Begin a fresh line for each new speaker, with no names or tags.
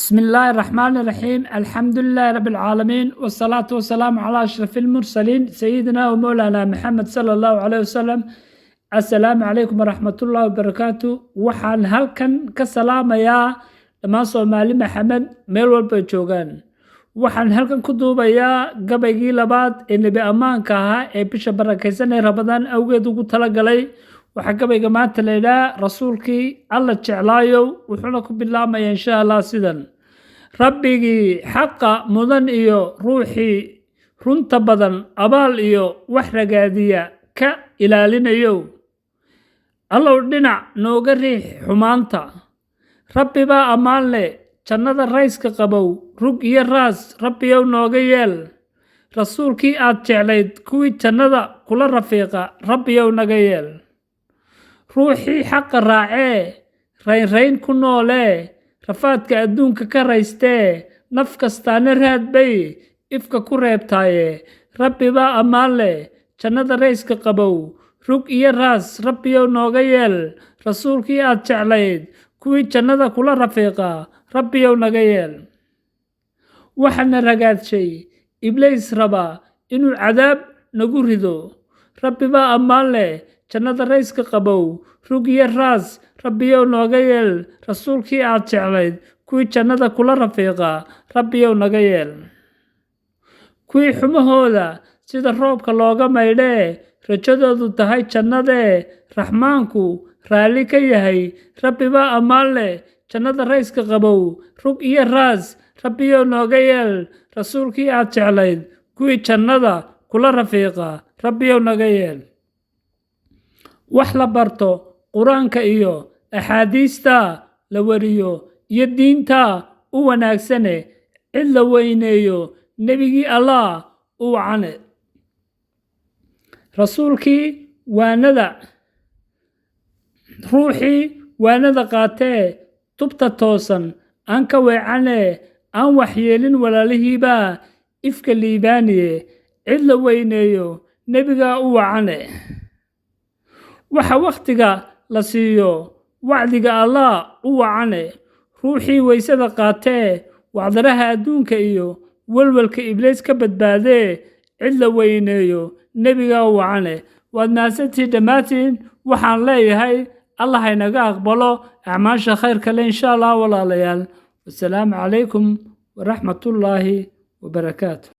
بسم الله الرحمن الرحيم الحمد لله رب العالمين والصلاة والسلام على أشرف المرسلين سيدنا ومولانا محمد صلى الله عليه وسلم. السلام عليكم ورحمة الله وبركاته. waxaan halkan ka salaamayaa dhammaan Soomaali Maxamed meel walba joogaan. waxaan halkan ku duubayaa gabaygii labaad ee nabi amaanka ahaa ee bisha barakeysan ee Ramadaan awgeed ugu talagalay. waxa gabayga maanta leeyahay rasuulkii alla jeclaayo wuxuuna ku bilaabmayaa insha Allah sidan: rabbigii xaqa mudan iyo ruuxii runta badan abaal iyo wax ragaadiya ka ilaalinayo allow dhinac nooga riix xumaanta. rabbi baa ammaan leh jannada rayska qabow rug iyo raas rabbiyow nooga yeel. rasuulkii aad jeclayd kuwii jannada kula rafiiqa rabbiyow naga yeel. ruuxii xaqa raacee raynrayn ku noolee rafaadka adduunka ka raystee naf kastaana raad bay ifka ku reebtaaye. rabbi baa ammaan leh jannada rayska qabow rug iyo raas rabbiyow nooga yeel. rasuulkii aad jeclayd kuwii jannada kula rafiiqa rabbiyow naga yeel. waxaana ragaadshay ibliis raba inuu cadaab nagu rido. rabbi baa ammaan leh jannada rayska qabow rug iyo raas rabbiyow nooga yeel. rasuulkii aad jeclayd kuwii jannada kula rafiiqa rabbiyow naga yeel. kuwii xumahooda sida roobka looga maydhee rajadoodu tahay jannadee raxmaanku raalli ka yahay. rabbi baa ammaan leh jannada rayska qabow rug iyo raas rabbiyow nooga yeel. rasuulkii aad jeclayd kuwii jannada kula rafiiqa rabbiyow naga yeel. wax la barto qur-aanka iyo axaadiista la wariyo iyo diinta u wanaagsane cid la weyneeyo nebigii allah u wacane. rasuulkii waanada ruuxii waanada qaatee tubta toosan aan ka weecane aan waxyeelin walaalihiibaa ifka liibaaniye cid la weyneeyo nebigaa u wacane. waxa wakhtiga la siiyo wacdiga allah u wacane. ruuxii waysada qaatee wacdaraha adduunka iyo walwalka ibliis ka badbaadee cid la weyneeyo nebigaa u wacane. waad mahadsantihiin dhammaantiin. waxaan leeyahay allah haynaga aqbalo acmaasha khayrka le insha allah walaalayaal. wasalaamu calaykum waraxmatullaahi wabarakaatu.